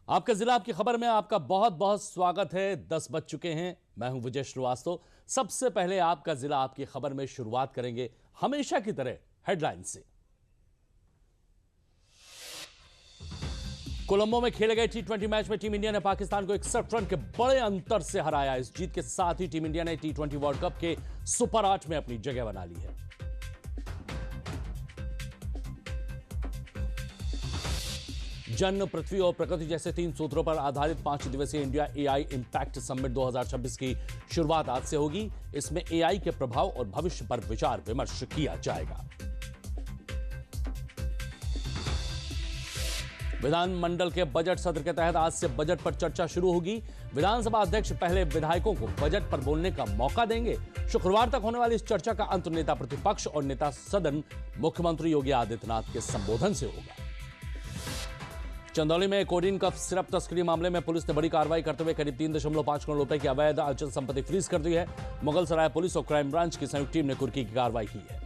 आपका जिला आपकी खबर में आपका बहुत बहुत स्वागत है। 10 बज चुके हैं। मैं हूं विजय श्रीवास्तव। सबसे पहले आपका जिला आपकी खबर में शुरुआत करेंगे हमेशा की तरह हेडलाइन से। कोलंबो में खेले गए टी20 मैच में टीम इंडिया ने पाकिस्तान को 61 रन के बड़े अंतर से हराया। इस जीत के साथ ही टीम इंडिया ने टी20 वर्ल्ड कप के सुपर 8 में अपनी जगह बना ली है। जन, पृथ्वी और प्रकृति जैसे 3 सूत्रों पर आधारित 5 दिवसीय इंडिया एआई इंपैक्ट समिट 2026 की शुरुआत आज से होगी। इसमें एआई के प्रभाव और भविष्य पर विचार विमर्श किया जाएगा। विधानमंडल के बजट सत्र के तहत आज से बजट पर चर्चा शुरू होगी। विधानसभा अध्यक्ष पहले विधायकों को बजट पर बोलने का मौका देंगे। शुक्रवार तक होने वाली इस चर्चा का अंत नेता प्रतिपक्ष और नेता सदन मुख्यमंत्री योगी आदित्यनाथ के संबोधन से होगा। चंदौली में कोडीन कफ सिरप तस्करी मामले में पुलिस ने बड़ी कार्रवाई करते हुए करीब 3.5 करोड़ रुपए की अवैध अचल संपत्ति फ्रीज कर दी है। मुगलसराय पुलिस और क्राइम ब्रांच की संयुक्त टीम ने कुर्की की कार्रवाई की है।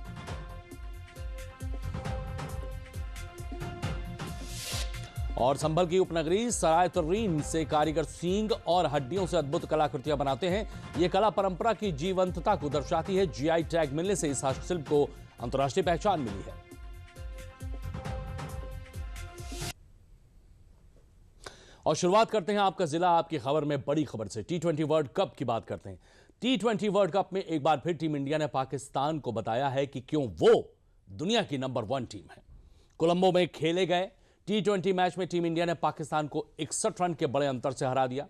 और संभल की उपनगरी सराय तर्रीन से कारीगर सींग और हड्डियों से अद्भुत कलाकृतियां बनाते हैं। यह कला परंपरा की जीवंतता को दर्शाती है। जीआई टैग मिलने से इस हस्तशिल्प को अंतर्राष्ट्रीय पहचान मिली है। और शुरुआत करते हैं आपका जिला आपकी खबर में बड़ी खबर से। टी20 वर्ल्ड कप की बात करते हैं। टी20 वर्ल्ड कप में एक बार फिर टीम इंडिया ने पाकिस्तान को बताया है कि क्यों वो दुनिया की नंबर 1 टीम है। कोलंबो में खेले गए टी20 मैच में टीम इंडिया ने पाकिस्तान को 61 रन के बड़े अंतर से हरा दिया।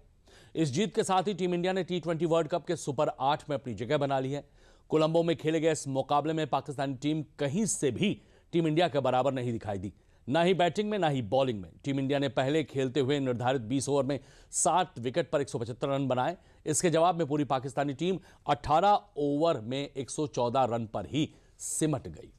इस जीत के साथ ही टीम इंडिया ने टी20 वर्ल्ड कप के सुपर 8 में अपनी जगह बना ली है। कोलंबो में खेले गए इस मुकाबले में पाकिस्तानी टीम कहीं से भी टीम इंडिया के बराबर नहीं दिखाई दी, ना ही बैटिंग में ना ही बॉलिंग में। टीम इंडिया ने पहले खेलते हुए निर्धारित 20 ओवर में 7 विकेट पर 175 रन बनाए। इसके जवाब में पूरी पाकिस्तानी टीम 18 ओवर में 114 रन पर ही सिमट गई।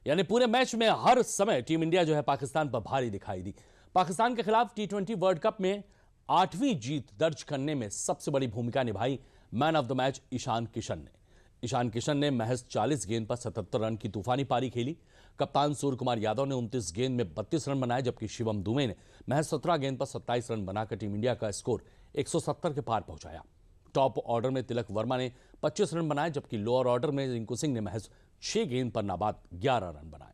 यानी पूरे मैच में हर समय टीम इंडिया जो है पाकिस्तान पर भारी दिखाई दी। पाकिस्तान के खिलाफ टी20 वर्ल्ड कप में 8वीं जीत दर्ज करने में सबसे बड़ी भूमिका निभाई man of the match Ishan Kishan ने। ईशान किशन ने महज 40 गेंद पर 77 रन की तूफानी पारी खेली। कप्तान सूर्य कुमार यादव ने 29 गेंद में 32 रन बनाए, जबकि शिवम दुबे ने महज 17 गेंद पर 27 रन बनाकर टीम इंडिया का स्कोर 170 के पार पहुंचाया। टॉप ऑर्डर में तिलक वर्मा ने 25 रन बनाए, जबकि लोअर ऑर्डर में रिंकू सिंह ने महज 6 गेंद पर नाबाद 11 रन बनाए।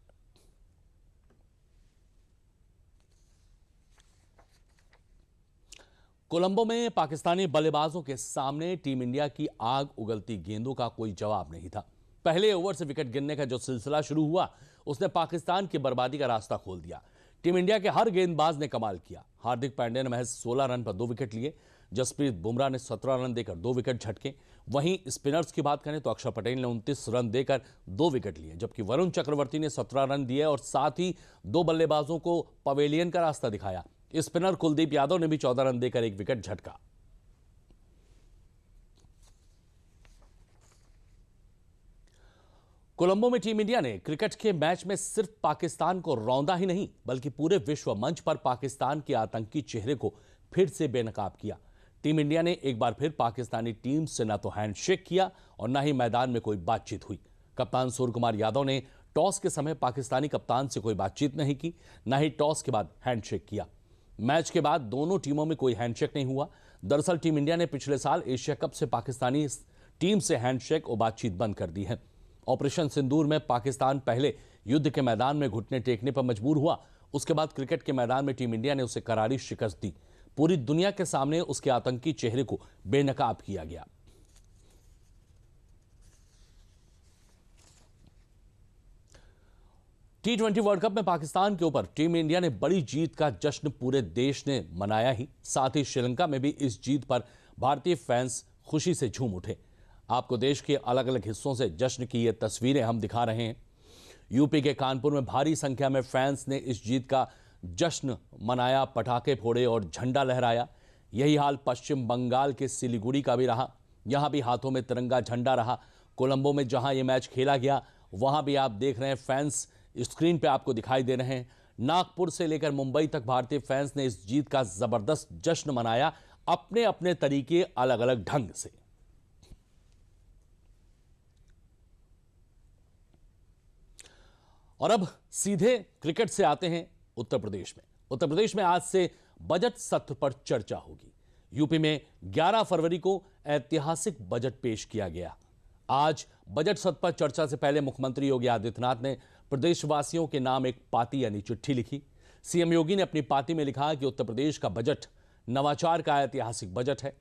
कोलंबो में पाकिस्तानी बल्लेबाजों के सामने टीम इंडिया की आग उगलती गेंदों का कोई जवाब नहीं था। पहले ओवर से विकेट गिरने का जो सिलसिला शुरू हुआ उसने पाकिस्तान की बर्बादी का रास्ता खोल दिया। टीम इंडिया के हर गेंदबाज ने कमाल किया। हार्दिक पांड्या ने महज 16 रन पर 2 विकेट लिए। जसप्रीत बुमराह ने 17 रन देकर 2 विकेट झटके। वहीं स्पिनर्स की बात करें तो अक्षर पटेल ने 29 रन देकर 2 विकेट लिए, जबकि वरुण चक्रवर्ती ने 17 रन दिए और साथ ही 2 बल्लेबाजों को पवेलियन का रास्ता दिखाया। स्पिनर कुलदीप यादव ने भी 14 रन देकर 1 विकेट झटका। कोलंबो में टीम इंडिया ने क्रिकेट के मैच में सिर्फ पाकिस्तान को रौंदा ही नहीं, बल्कि पूरे विश्व मंच पर पाकिस्तान के आतंकी चेहरे को फिर से बेनकाब किया। टीम इंडिया ने एक बार फिर पाकिस्तानी टीम से न तो हैंडशेक किया और न ही मैदान में कोई बातचीत हुई। कप्तान सूर्य कुमार यादव ने टॉस के समय पाकिस्तानी कप्तान से कोई बातचीत नहीं की, न ही टॉस के बाद हैंडशेक किया। मैच के बाद दोनों टीमों में कोई हैंडशेक नहीं हुआ। दरअसल टीम इंडिया ने पिछले साल एशिया कप से पाकिस्तानी टीम से हैंडशेक और बातचीत बंद कर दी है। ऑपरेशन सिंदूर में पाकिस्तान पहले युद्ध के मैदान में घुटने टेकने पर मजबूर हुआ। उसके बाद क्रिकेट के मैदान में टीम इंडिया ने उसे करारी शिकस्त दी। पूरी दुनिया के सामने उसके आतंकी चेहरे को बेनकाब किया गया। टी20 वर्ल्ड कप में पाकिस्तान के ऊपर टीम इंडिया ने बड़ी जीत का जश्न पूरे देश ने मनाया ही, साथ ही श्रीलंका में भी इस जीत पर भारतीय फैंस खुशी से झूम उठे। आपको देश के अलग अलग हिस्सों से जश्न की ये तस्वीरें हम दिखा रहे हैं। यूपी के कानपुर में भारी संख्या में फैंस ने इस जीत का जश्न मनाया, पटाखे फोड़े और झंडा लहराया। यही हाल पश्चिम बंगाल के सिलीगुड़ी का भी रहा। यहां भी हाथों में तिरंगा झंडा रहा। कोलंबो में जहां यह मैच खेला गया वहां भी आप देख रहे हैं फैंस स्क्रीन पे आपको दिखाई दे रहे हैं। नागपुर से लेकर मुंबई तक भारतीय फैंस ने इस जीत का जबरदस्त जश्न मनाया, अपने अपने तरीके अलग अलग ढंग से। और अब सीधे क्रिकेट से आते हैं उत्तर प्रदेश में। उत्तर प्रदेश में आज से बजट सत्र पर चर्चा होगी। यूपी में 11 फरवरी को ऐतिहासिक बजट पेश किया गया। आज बजट सत्र पर चर्चा से पहले मुख्यमंत्री योगी आदित्यनाथ ने प्रदेशवासियों के नाम एक पाती यानी चिट्ठी लिखी। सीएम योगी ने अपनी पाती में लिखा कि उत्तर प्रदेश का बजट नवाचार का ऐतिहासिक बजट है।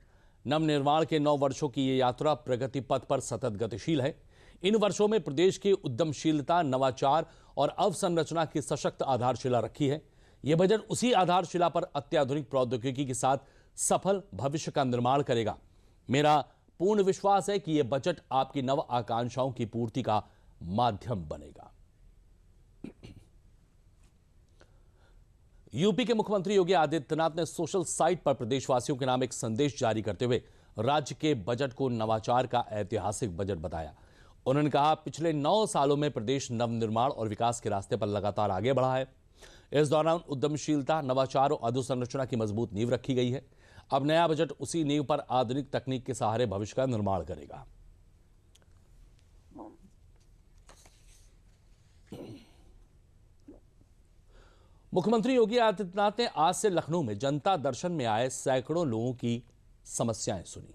नवनिर्माण के 9 वर्षों की ये यात्रा प्रगति पथ पर सतत गतिशील है। इन वर्षों में प्रदेश की उद्यमशीलता, नवाचार और अवसंरचना की सशक्त आधारशिला रखी है। यह बजट उसी आधारशिला पर अत्याधुनिक प्रौद्योगिकी के साथ सफल भविष्य का निर्माण करेगा। मेरा पूर्ण विश्वास है कि यह बजट आपकी नव आकांक्षाओं की पूर्ति का माध्यम बनेगा। यूपी के मुख्यमंत्री योगी आदित्यनाथ ने सोशल साइट पर प्रदेशवासियों के नाम एक संदेश जारी करते हुए राज्य के बजट को नवाचार का ऐतिहासिक बजट बताया। उन्होंने कहा, पिछले 9 सालों में प्रदेश नवनिर्माण और विकास के रास्ते पर लगातार आगे बढ़ा है। इस दौरान उद्यमशीलता, नवाचार और अधोसंरचना की मजबूत नींव रखी गई है। अब नया बजट उसी नींव पर आधुनिक तकनीक के सहारे भविष्य का निर्माण करेगा। मुख्यमंत्री योगी आदित्यनाथ ने आज से लखनऊ में जनता दर्शन में आए सैकड़ों लोगों की समस्याएं सुनी।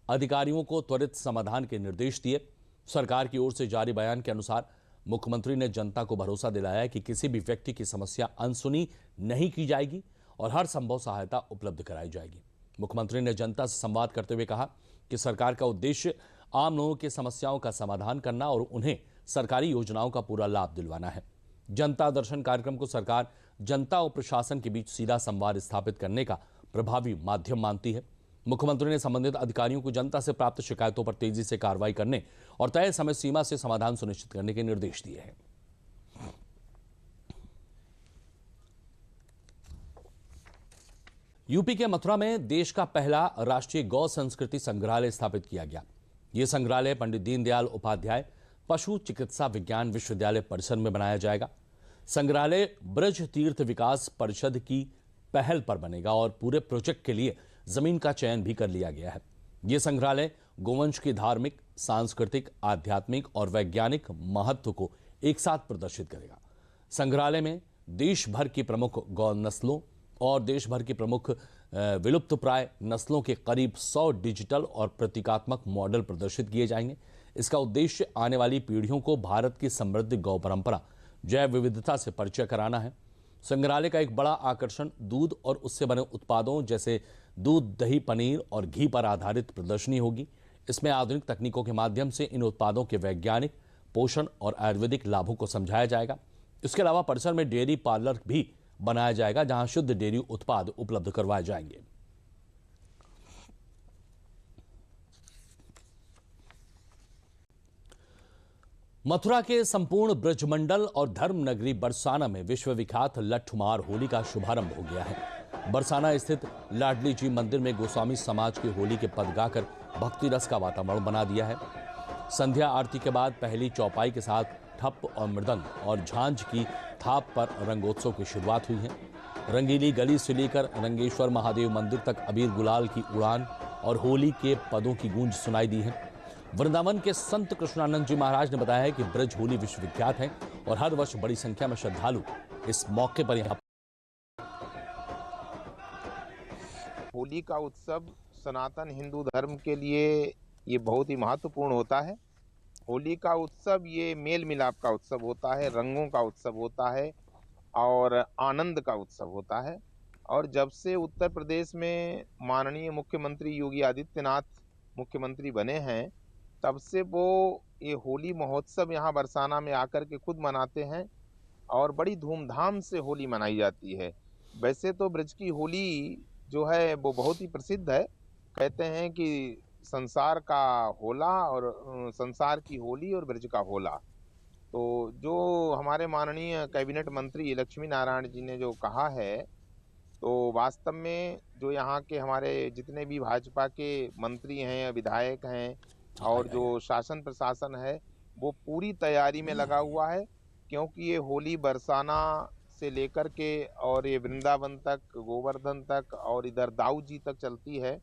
अधिकारियों को त्वरित समाधान के निर्देश दिए। सरकार की ओर से जारी बयान के अनुसार मुख्यमंत्री ने जनता को भरोसा दिलाया कि किसी भी व्यक्ति की समस्या अनसुनी नहीं की जाएगी और हर संभव सहायता उपलब्ध कराई जाएगी। मुख्यमंत्री ने जनता से संवाद करते हुए कहा कि सरकार का उद्देश्य आम लोगों की समस्याओं का समाधान करना और उन्हें सरकारी योजनाओं का पूरा लाभ दिलवाना है। जनता दर्शन कार्यक्रम को सरकार जनता और प्रशासन के बीच सीधा संवाद स्थापित करने का प्रभावी माध्यम मानती है। मुख्यमंत्री ने संबंधित अधिकारियों को जनता से प्राप्त शिकायतों पर तेजी से कार्रवाई करने और तय समय सीमा से समाधान सुनिश्चित करने के निर्देश दिए हैं। यूपी के मथुरा में देश का पहला राष्ट्रीय गौ संस्कृति संग्रहालय स्थापित किया गया। यह संग्रहालय पंडित दीनदयाल उपाध्याय पशु चिकित्सा विज्ञान विश्वविद्यालय परिसर में बनाया जाएगा। संग्रहालय ब्रज तीर्थ विकास परिषद की पहल पर बनेगा और पूरे प्रोजेक्ट के लिए जमीन का चयन भी कर लिया गया है। यह संग्रहालय गोवंश की धार्मिक, सांस्कृतिक, आध्यात्मिक और वैज्ञानिक महत्व को एक साथ प्रदर्शित करेगा। संग्रहालय में देश भर की प्रमुख गौ नस्लों और देश भर की प्रमुख विलुप्तप्राय नस्लों के करीब 100 डिजिटल और प्रतीकात्मक मॉडल प्रदर्शित किए जाएंगे। इसका उद्देश्य आने वाली पीढ़ियों को भारत की समृद्ध गौ परंपरा, जैव विविधता से परिचय कराना है। संग्रहालय का एक बड़ा आकर्षण दूध और उससे बने उत्पादों जैसे दूध, दही, पनीर और घी पर आधारित प्रदर्शनी होगी। इसमें आधुनिक तकनीकों के माध्यम से इन उत्पादों के वैज्ञानिक, पोषण और आयुर्वेदिक लाभों को समझाया जाएगा। इसके अलावा परिसर में डेयरी पार्लर भी बनाया जाएगा, जहां शुद्ध डेयरी उत्पाद उपलब्ध करवाए जाएंगे। मथुरा के संपूर्ण ब्रजमंडल और धर्म नगरी बरसाना में विश्व विख्यात लट्ठमार होली का शुभारंभ हो गया है। बरसाना स्थित लाडली जी मंदिर में गोस्वामी समाज की होली के पद गाकर भक्ति रस का वातावरण बना दिया है। संध्या आरती के बाद पहली चौपाई के साथ ठप और मृदंग और झांझ की थाप पर रंगोत्सव की शुरुआत हुई है। रंगीली गली से लेकर रंगेश्वर महादेव मंदिर तक अबीर गुलाल की उड़ान और होली के पदों की गूंज सुनाई दी है। वृंदावन के संत कृष्णानंद जी महाराज ने बताया है कि ब्रज होली विश्व विख्यात है और हर वर्ष बड़ी संख्या में श्रद्धालु इस मौके पर यहाँ। होली का उत्सव सनातन हिंदू धर्म के लिए ये बहुत ही महत्वपूर्ण होता है। होली का उत्सव ये मेल मिलाप का उत्सव होता है, रंगों का उत्सव होता है और आनंद का उत्सव होता है। और जब से उत्तर प्रदेश में माननीय मुख्यमंत्री योगी आदित्यनाथ मुख्यमंत्री बने हैं, तब से वो ये होली महोत्सव यहाँ बरसाना में आकर के खुद मनाते हैं और बड़ी धूमधाम से होली मनाई जाती है। वैसे तो ब्रज की होली जो है वो बहुत ही प्रसिद्ध है। कहते हैं कि संसार का होला और संसार की होली और ब्रज का होला। तो जो हमारे माननीय कैबिनेट मंत्री लक्ष्मी नारायण जी ने जो कहा है, तो वास्तव में जो यहाँ के हमारे जितने भी भाजपा के मंत्री हैं, विधायक हैं और जो शासन प्रशासन है, वो पूरी तैयारी में लगा हुआ है, क्योंकि ये होली बरसाना से लेकर के और ये वृंदावन तक, गोवर्धन तक और इधर दाऊद जी तक चलती है।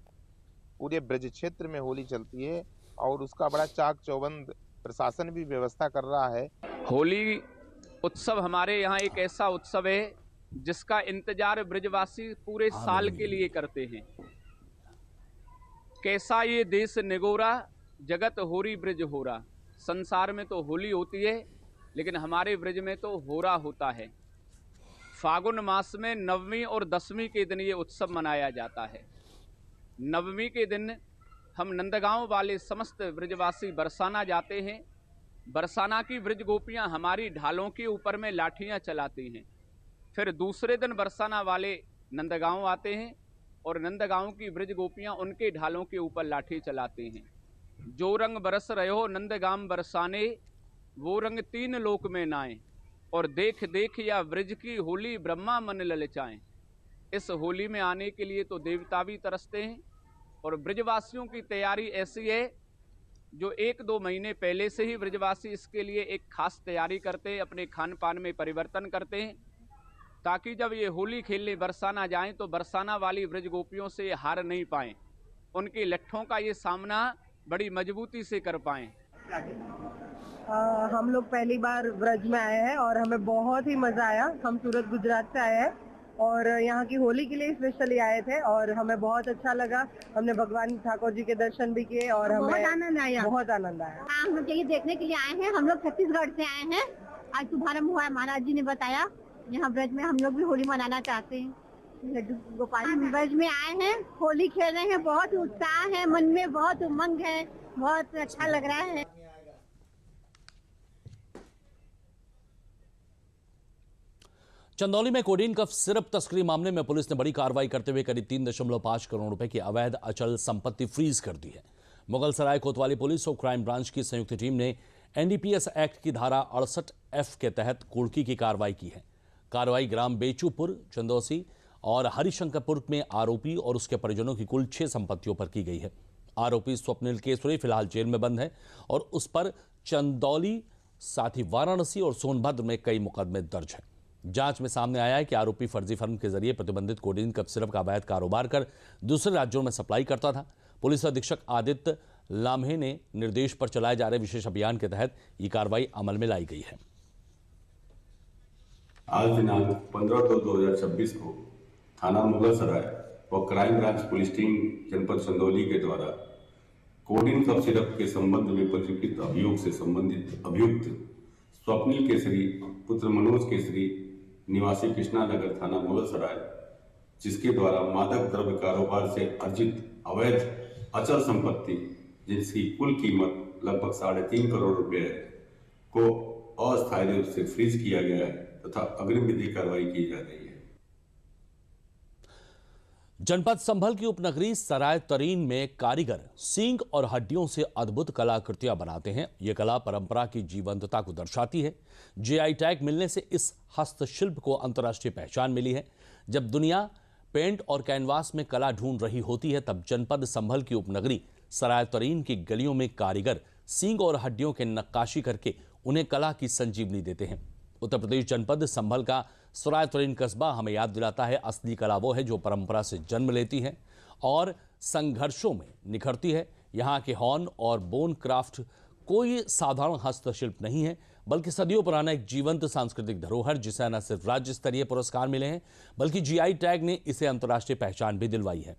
पूरे ब्रज क्षेत्र में होली चलती है और उसका बड़ा चाक चौबंद प्रशासन भी व्यवस्था कर रहा है। होली उत्सव हमारे यहाँ एक ऐसा उत्सव है जिसका इंतजार ब्रजवासी पूरे साल के लिए करते हैं। कैसा ये देश निगोरा, जगत होरी ब्रज होरा। संसार में तो होली होती है, लेकिन हमारे ब्रज में तो होरा होता है। फागुन मास में नवमी और दसवीं के दिन ये उत्सव मनाया जाता है। नवमी के दिन हम नंदगांव वाले समस्त ब्रजवासी बरसाना जाते हैं। बरसाना की ब्रज गोपियां हमारी ढालों के ऊपर में लाठियां चलाती हैं। फिर दूसरे दिन बरसाना वाले नंदगांव आते हैं और नंदगांव की ब्रज गोपियां उनके ढालों के ऊपर लाठी चलाती हैं। जो रंग बरस रहे हो नंदगाम बरसाने, वो रंग तीन लोक में नाए, और देख देख या ब्रज की होली ब्रह्मा मन ललचाएं। इस होली में आने के लिए तो देवता भी तरसते हैं, और ब्रजवासियों की तैयारी ऐसी है जो 1-2 महीने पहले से ही ब्रजवासी इसके लिए एक खास तैयारी करते हैं, अपने खान पान में परिवर्तन करते हैं, ताकि जब ये होली खेलने बरसाना जाएं तो बरसाना वाली ब्रज गोपियों से हार नहीं पाएं, उनकी लट्ठों का ये सामना बड़ी मजबूती से कर पाएं। हम लोग पहली बार ब्रज में आए हैं और हमें बहुत ही मजा आया। हम सूरत गुजरात से आए हैं और यहाँ की होली के लिए स्पेशली आए थे और हमें बहुत अच्छा लगा। हमने भगवान ठाकुर जी के दर्शन भी किए और हमें बहुत आनंद आया। हम लोग ये देखने के लिए आए हैं। हम लोग छत्तीसगढ़ से आए हैं। आज शुभारंभ हुआ है, महाराज जी ने बताया। यहाँ ब्रज में हम लोग भी होली मनाना चाहते हैं। लड्डू गोपाल ब्रज में आए हैं, होली खेल रहे हैं। बहुत उत्साह है, मन में बहुत उमंग है, बहुत अच्छा लग रहा है। चंदौली में कोडीन कफ सिरप तस्करी मामले में पुलिस ने बड़ी कार्रवाई करते हुए करीब 3.5 करोड़ रुपए की अवैध अचल संपत्ति फ्रीज कर दी है। मुगलसराय कोतवाली पुलिस और क्राइम ब्रांच की संयुक्त टीम ने एनडीपीएस एक्ट की धारा 68F के तहत कुर्की की कार्रवाई की है। कार्रवाई ग्राम बेचूपुर, चंदौसी और हरिशंकरपुर में आरोपी और उसके परिजनों की कुल 6 संपत्तियों पर की गई है। आरोपी स्वप्निल केसरी फिलहाल जेल में बंद है और उस पर चंदौली, साथ ही वाराणसी और सोनभद्र में कई मुकदमे दर्ज हैं। जांच में सामने आया है कि आरोपी फर्जी फर्म के जरिए प्रतिबंधित कोडीन कफ सिरप का अवैध कारोबार कर दूसरे राज्यों में सप्लाई करता था। पुलिस अधीक्षक आदित्य लाम्हे ने निर्देश पर चलाए जा रहे विशेष अभियान के तहत ये कार्रवाई अमल में लाई गई है। आज दिनांक 15/2/2026 को थाना मुगलसराय और क्राइम ब्रांच पुलिस टीम जनपद चंदौली के द्वारा कोडीन कफ सिरप के संबंध में पंजीकृत अभियोग से संबंधित अभियुक्त स्वप्निल केसरी पुत्र मनोज केसरी निवासी कृष्णा नगर थाना मुगलसराय, जिसके द्वारा मादक द्रव्य कारोबार से अर्जित अवैध अचल संपत्ति जिसकी कुल कीमत लगभग 3.5 करोड़ रुपए है को अस्थायी रूप से फ्रीज किया गया है तथा अग्रिम विधि कार्रवाई की जा रही है। जनपद संभल की उपनगरी सराय तरीन में कारीगर सींग और हड्डियों से अद्भुत कलाकृतियां बनाते हैं। यह कला परंपरा की जीवंतता को दर्शाती है। जीआई टैग मिलने से इस हस्तशिल्प को अंतर्राष्ट्रीय पहचान मिली है। जब दुनिया पेंट और कैनवास में कला ढूंढ रही होती है, तब जनपद संभल की उपनगरी सराय तरीन की गलियों में कारीगर सींग और हड्डियों के नक्काशी करके उन्हें कला की संजीवनी देते हैं। उत्तर प्रदेश जनपद संभल का सराय तरीन कस्बा हमें याद दिलाता है, असली कला वो है जो परंपरा से जन्म लेती है और संघर्षों में निखरती है। यहाँ के हॉर्न और बोन क्राफ्ट कोई साधारण हस्तशिल्प नहीं है, बल्कि सदियों पुराना एक जीवंत सांस्कृतिक धरोहर, जिसे न सिर्फ राज्य स्तरीय पुरस्कार मिले हैं, बल्कि जीआई टैग ने इसे अंतर्राष्ट्रीय पहचान भी दिलवाई है।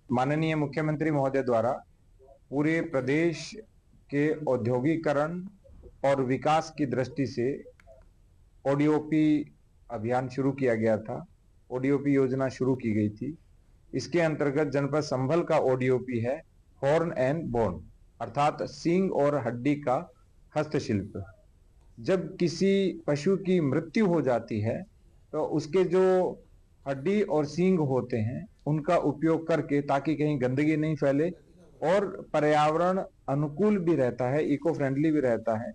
माननीय मुख्यमंत्री महोदय द्वारा पूरे प्रदेश के औद्योगिकरण और विकास की दृष्टि से ओडीओपी अभियान शुरू किया गया था। ओडीओपी योजना शुरू की गई थी। इसके अंतर्गत जनपद संभल का ओडीओपी है हॉर्न एंड बोन, अर्थात सींग और हड्डी का हस्तशिल्प। जब किसी पशु की मृत्यु हो जाती है तो उसके जो हड्डी और सींग होते हैं उनका उपयोग करके, ताकि कहीं गंदगी नहीं फैले और पर्यावरण अनुकूल भी रहता है, इको फ्रेंडली भी रहता है,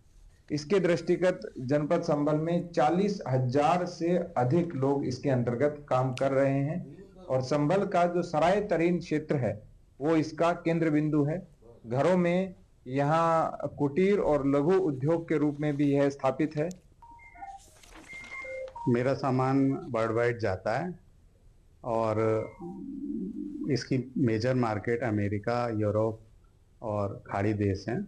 इसके दृष्टिगत जनपद संभल में 40,000 से अधिक लोग इसके अंतर्गत काम कर रहे हैं। और संभल का जो सराय तरीन क्षेत्र है वो इसका केंद्र बिंदु है। घरों में यहाँ कुटीर और लघु उद्योग के रूप में भी यह स्थापित है। मेरा सामान वर्ल्ड वाइड जाता है और इसकी मेजर मार्केट अमेरिका, यूरोप और खाड़ी देश हैं।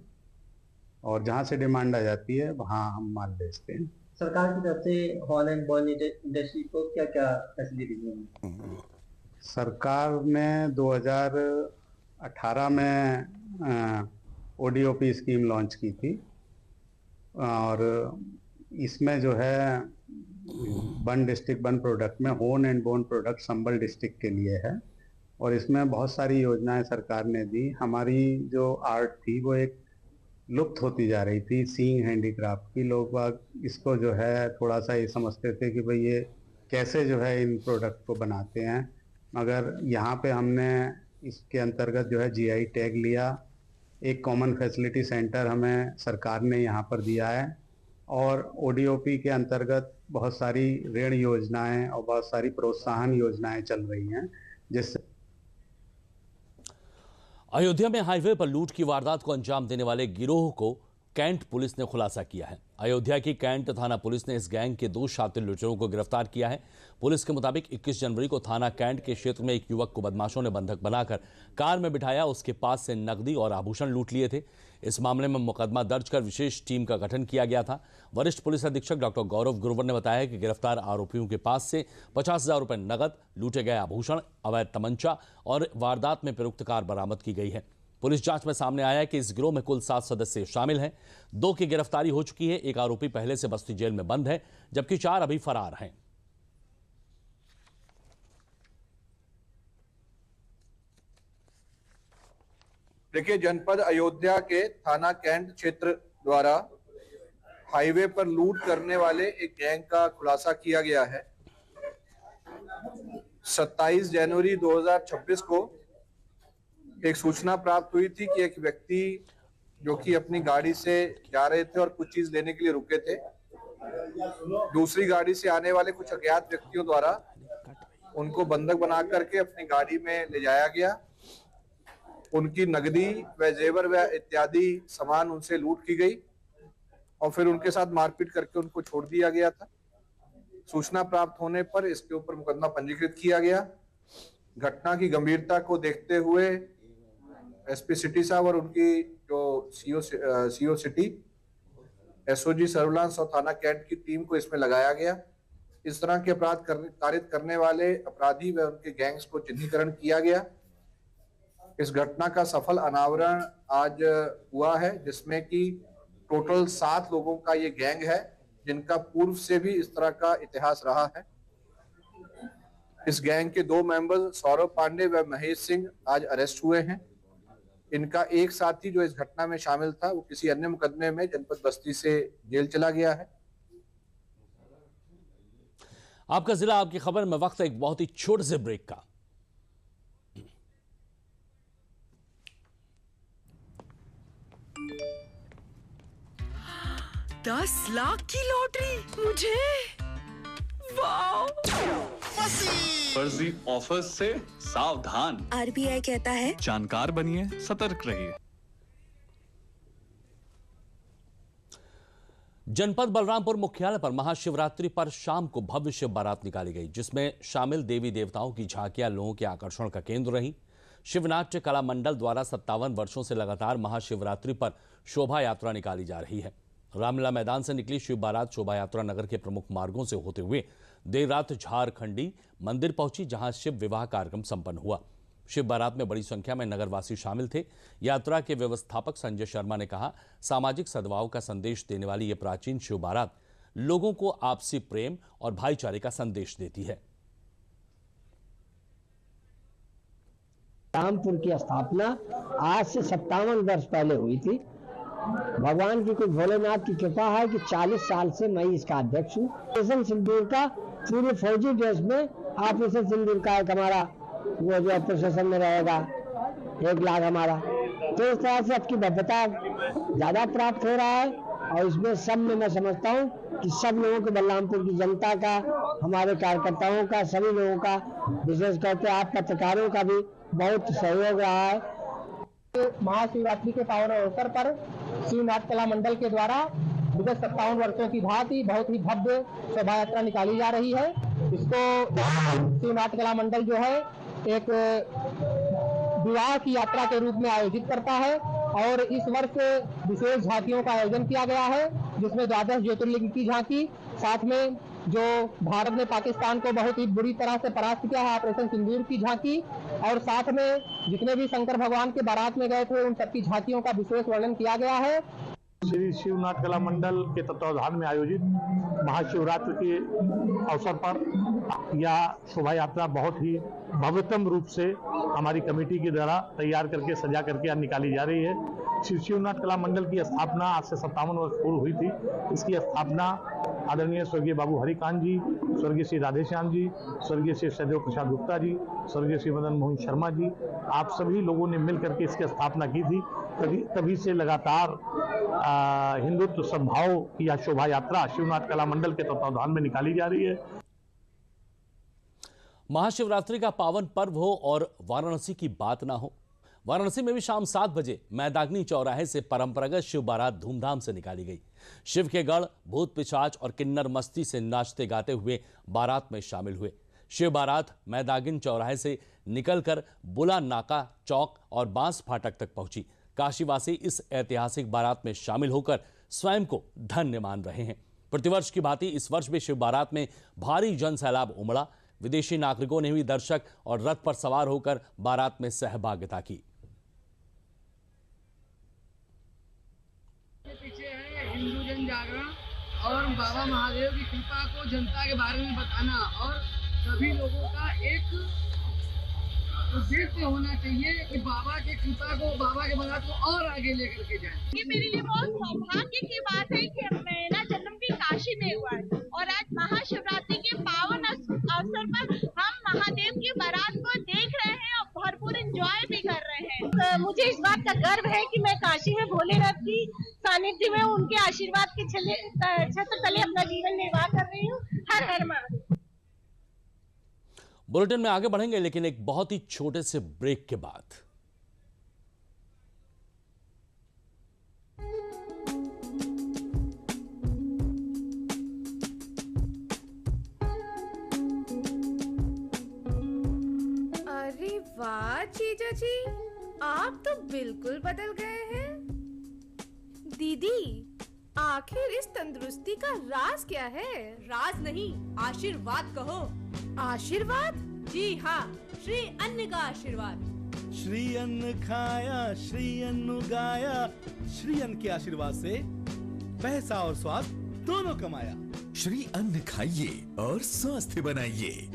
और जहाँ से डिमांड आ जाती है वहाँ हम माल बेचते हैं। सरकार की तरफ से हॉर्न एंड बॉल इंडस्ट्री को क्या क्या फैसिलिटीज मिली? सरकार ने 2018 में ओडीओपी स्कीम लॉन्च की थी और इसमें जो है वन डिस्ट्रिक्ट वन प्रोडक्ट में होन and bone product Sambal district के लिए है और इसमें बहुत सारी योजनाएं सरकार ने दी। हमारी जो आर्ट थी वो एक लुप्त होती जा रही थी, सीइंग हैंडीक्राफ्ट की। लोग बाग इसको जो है थोड़ा सा ये समझते थे कि भाई ये कैसे जो है इन प्रोडक्ट को बनाते हैं, मगर यहाँ पे हमने इसके अंतर्गत जो है जीआई टैग लिया। एक कॉमन फैसिलिटी सेंटर हमें सरकार ने यहाँ पर दिया है और ओडीओपी के अंतर्गत बहुत सारी ऋण योजनाएं और बहुत सारी प्रोत्साहन योजनाएं चल रही हैं जिससे अयोध्या में हाईवे पर लूट की वारदात को अंजाम देने वाले गिरोह को कैंट पुलिस ने खुलासा किया है। अयोध्या की कैंट थाना पुलिस ने इस गैंग के 2 शातिर लुटेरों को गिरफ्तार किया है। पुलिस के मुताबिक 21 जनवरी को थाना कैंट के क्षेत्र में एक युवक को बदमाशों ने बंधक बनाकर कार में बिठाया, उसके पास से नकदी और आभूषण लूट लिए थे। इस मामले में मुकदमा दर्ज कर विशेष टीम का गठन किया गया था। वरिष्ठ पुलिस अधीक्षक डॉक्टर गौरव गुरुवर ने बताया कि गिरफ्तार आरोपियों के पास से 50,000 रुपए नकद, लूटे गए आभूषण, अवैध तमंचा और वारदात में प्रयुक्त कार बरामद की गई है। पुलिस जांच में सामने आया है कि इस गिरोह में कुल 7 सदस्य शामिल हैं। 2 की गिरफ्तारी हो चुकी है। एक आरोपी पहले से बस्ती जेल में बंद है, जबकि 4 अभी फरार हैं। देखिए, जनपद अयोध्या के थाना कैंट क्षेत्र द्वारा हाईवे पर लूट करने वाले एक गैंग का खुलासा किया गया है। 27 जनवरी 2026 को एक सूचना प्राप्त हुई थी कि एक व्यक्ति जो कि अपनी गाड़ी से जा रहे थे और कुछ चीज लेने के लिए रुके थे, दूसरी गाड़ी से आने वाले कुछ अज्ञात व्यक्तियों द्वारा उनको बंधक बना करके अपनी गाड़ी में ले जाया गया। उनकी नकदी व जेवर व इत्यादि सामान उनसे लूट की गई और फिर उनके साथ मारपीट करके उनको छोड़ दिया गया था। सूचना प्राप्त होने पर इसके ऊपर मुकदमा पंजीकृत किया गया। घटना की गंभीरता को देखते हुए एसपी सिटी साहब और उनकी जो सीओ सिटी, एसओजी सर्विलांस और थाना कैंट की टीम को इसमें लगाया गया। इस तरह के अपराध कारित करने वाले अपराधी व उनके गैंग्स को चिन्हीकरण किया गया। इस घटना का सफल अनावरण आज हुआ है, जिसमें कि टोटल 7 लोगों का ये गैंग है, जिनका पूर्व से भी इस तरह का इतिहास रहा है। इस गैंग के 2 मेंबर सौरभ पांडे व महेश सिंह आज अरेस्ट हुए हैं। इनका एक साथी जो इस घटना में शामिल था वो किसी अन्य मुकदमे में जनपद बस्ती से जेल चला गया है। आपका जिला आपकी खबर में वक्त एक बहुत ही छोटे से ब्रेक का। $10 लाख की लॉटरी मुझे, वाओ! फर्जी ऑफर्स से सावधान। आरबीआई कहता है जानकार बनिए, सतर्क रहिए। जनपद बलरामपुर मुख्यालय पर महाशिवरात्रि पर शाम को भव्य शिव बारात निकाली गई, जिसमें शामिल देवी देवताओं की झांकियां लोगों के आकर्षण का केंद्र रही। शिवनाट्य कला मंडल द्वारा 57 वर्षों से लगातार महाशिवरात्रि पर शोभा यात्रा निकाली जा रही है। रामलीला मैदान से निकली शिव बारात शोभा यात्रा नगर के प्रमुख मार्गों से होते हुए देर रात झारखंडी मंदिर पहुंची, जहां शिव विवाह कार्यक्रम संपन्न हुआ। शिव बारात में बड़ी संख्या में नगरवासी शामिल थे। यात्रा के व्यवस्थापक संजय शर्मा ने कहा, सामाजिक सद्भाव का संदेश देने वाली ये प्राचीन शिव बारात लोगों को आपसी प्रेम और भाईचारे का संदेश देती है। रामपुर की स्थापना आज से 57 वर्ष पहले हुई थी। भगवान की कुछ भोलेनाथ की कृपा है कि 40 साल से मैं इसका अध्यक्ष हूँ। ऑपरेशन सिंदूर का पूरे फौजी ड्रेस में ऑपरेशन सिंदूर का एक हमारा वो जो प्रोसेशन में रहेगा 1 लाख हमारा, तो इस तरह से आपकी भव्यता ज्यादा प्राप्त हो रहा है। और इसमें सब में मैं समझता हूँ कि सब लोगों के, बलरामपुर की जनता का, हमारे कार्यकर्ताओं का, सभी लोगों का, विशेष करके आप पत्रकारों का भी बहुत सहयोग रहा है। महाशिवरात्रि के पावन अवसर पर शिवनाथ कला मंडल के द्वारा विगत 57 वर्षों की भांति बहुत ही भव्य शोभा यात्रा निकाली जा रही है। इसको शिवनाथ कला मंडल जो है एक विवाह की यात्रा के रूप में आयोजित करता है और इस वर्ष विशेष झांकियों का आयोजन किया गया है, जिसमें 12 ज्योतिर्लिंग की झांकी, साथ में जो भारत ने पाकिस्तान को बहुत ही बुरी तरह से परास्त किया है ऑपरेशन सिंदूर की झांकी, और साथ में जितने भी शंकर भगवान के बारात में गए थे उन सबकी झांकियों का विशेष वर्णन किया गया है। श्री शिवनाथ कला मंडल के तत्वावधान में आयोजित महाशिवरात्रि के अवसर पर यह शोभा यात्रा बहुत ही भव्यतम रूप से हमारी कमेटी के द्वारा तैयार करके सजा करके निकाली जा रही है। श्री शिवनाथ कला मंडल की स्थापना आज से 57 वर्ष पूर्व हुई थी। इसकी स्थापना आदरणीय स्वर्गीय बाबू हरिकांत जी, स्वर्गीय श्री राधेश्याम जी, स्वर्गीय श्री सदैव प्रसाद गुप्ता जी, स्वर्गीय श्री मदन मोहन शर्मा जी, आप सभी लोगों ने मिल करके इसकी स्थापना की थी। तभी से लगातार हिंदुत्व सद्भाव की यह शोभा यात्रा शिवनाथ कला मंडल के तत्वावधान में निकाली जा रही है। महाशिवरात्रि का पावन पर्व हो और वाराणसी की बात ना हो। वाराणसी में भी शाम 7 बजे मैदागनी चौराहे से परंपरागत शिव बारात धूमधाम से निकाली गई। शिव के गढ़ भूत पिशाच और किन्नर मस्ती से नाचते गाते हुए बारात में शामिल हुए। शिव बारात मैदागिन चौराहे से निकलकर बुला नाका चौक और बांस फाटक तक पहुंची। काशीवासी इस ऐतिहासिक बारात में शामिल होकर स्वयं को धन्य मान रहे हैं। प्रतिवर्ष की भांति इस वर्ष भी शिव बारात में भारी जन सैलाब उमड़ा। विदेशी नागरिकों ने भी दर्शक और रथ पर सवार होकर बारात में सहभागिता की। पीछे है हिंदू जन जागरण और बाबा महादेव की कृपा को जनता के बारे में बताना, और सभी लोगों का एक उद्देश्य होना चाहिए कि बाबा की कृपा को, बाबा के बारात को और आगे लेकर के जाए। ये मेरे लिए बहुत सौभाग्य की बात है कि मेरा जन्म भी काशी में हुआ है और आज महाशिवरात्रि के पावन अवसर पर हम महादेव की बारात को देख रहे हैं और भरपूर एंजॉय भी कर रहे हैं। मुझे इस बात का गर्व है कि मैं काशी में भोलेनाथ की सानिध्य में उनके आशीर्वाद के छत्र तले अपना जीवन निर्वाह कर रही हूँ। हर हर महादेव। बुलेटिन में आगे बढ़ेंगे, लेकिन एक बहुत ही छोटे से ब्रेक के बाद। अरे वाह जीजा जी, आप तो बिल्कुल बदल गए हैं। दीदी, आखिर इस तंदुरुस्ती का राज क्या है? राज नहीं, आशीर्वाद कहो। आशीर्वाद? जी हाँ, श्री अन्न का आशीर्वाद। श्री अन्न खाया, श्री अन्न उगाया, श्री अन्न के आशीर्वाद से पैसा और स्वास्थ्य दोनों कमाया। श्री अन्न खाइए और स्वास्थ्य बनाइए।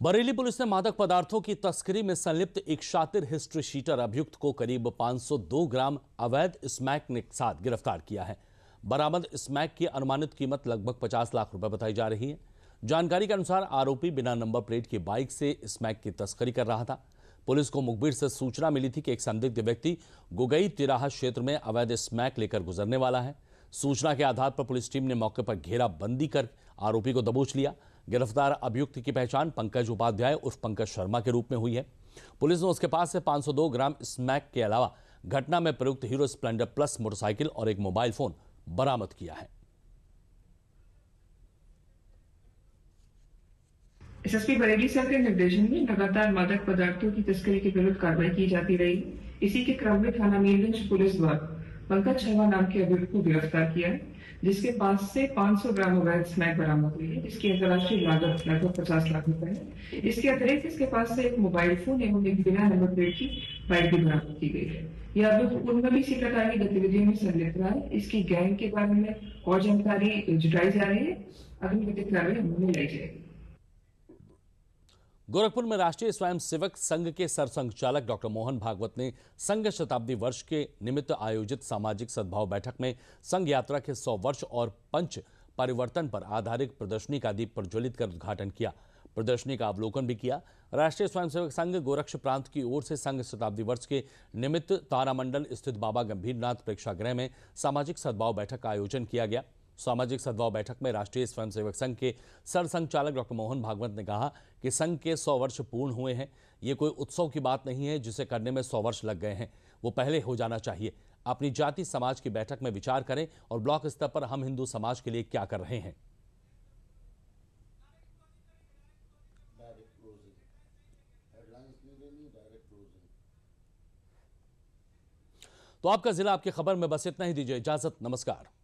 बरेली पुलिस ने मादक पदार्थों की तस्करी में संलिप्त एक शातिर हिस्ट्री शीटर अभियुक्त को करीब 502 ग्राम अवैध स्मैक के साथ गिरफ्तार किया है। बरामद स्मैक की अनुमानित कीमत लगभग 50 लाख रुपए बताई जा रही है। जानकारी के अनुसार आरोपी बिना नंबर प्लेट की बाइक से स्मैक की तस्करी कर रहा था। पुलिस को मुखबिर से सूचना मिली थी कि एक संदिग्ध व्यक्ति गुगई तिराहा क्षेत्र में अवैध स्मैक लेकर गुजरने वाला है। सूचना के आधार पर पुलिस टीम ने मौके पर घेराबंदी कर आरोपी को दबोच लिया। गिरफ्तार अभियुक्त की पहचान पंकज उपाध्याय उर्फ पंकज शर्मा के रूप में हुई है। पुलिस ने उसके पास से 502 ग्राम स्मैक के अलावा घटना में प्रयुक्त हीरो स्प्लेंडर प्लस मोटरसाइकिल और एक मोबाइल फोन बरामद किया है। एसएसपी बरेली सर के निर्देशन में लगातार मादक पदार्थों की तस्करी के विरुद्ध कार्रवाई की जाती रही। इसी के क्रम में थाना मीरगंज पुलिस द्वारा पंकज शर्मा नाम के अभियुक्त को गिरफ्तार किया है, जिसके पास से 500 ग्राम अवैध स्मैक बरामद हुई है, जिसकी अंतर्राष्ट्रीय लागत लगभग 50 लाख रुपए है। इसके अतिरिक्त इसके पास से एक मोबाइल फोन एवं एक बिना नंबर प्लेट की बाइक भी बरामद की गई है। यह अभियुक्त पूर्व में भी इसी प्रकार की गतिविधियों में संलिप्त रहा है। इसकी गैंग के बारे में और जानकारी जुटाई जा रही है। अगली विधिक कार्रवाई अमल में लाई जाएगी। गोरखपुर में राष्ट्रीय स्वयंसेवक संघ के सरसंघचालक डॉक्टर मोहन भागवत ने संघ शताब्दी वर्ष के निमित्त आयोजित सामाजिक सद्भाव बैठक में संघ यात्रा के 100 वर्ष और पंच परिवर्तन पर आधारित प्रदर्शनी का दीप प्रज्वलित कर उद्घाटन किया। प्रदर्शनी का अवलोकन भी किया। राष्ट्रीय स्वयंसेवक संघ गोरक्ष प्रांत की ओर से संघ शताब्दी वर्ष के निमित्त तारामंडल स्थित बाबा गंभीरनाथ प्रेक्षागृह में सामाजिक सद्भाव बैठक का आयोजन किया गया। सामाजिक सद्भाव बैठक में राष्ट्रीय स्वयंसेवक संघ के सरसंघचालक डॉक्टर मोहन भागवत ने कहा कि संघ के 100 वर्ष पूर्ण हुए हैं। ये कोई उत्सव की बात नहीं है जिसे करने में 100 वर्ष लग गए हैं, वो पहले हो जाना चाहिए। अपनी जाति समाज की बैठक में विचार करें और ब्लॉक स्तर पर हम हिंदू समाज के लिए क्या कर रहे हैं। तो आपका जिला आपकी खबर में बस इतना ही। दीजिए इजाजत, नमस्कार।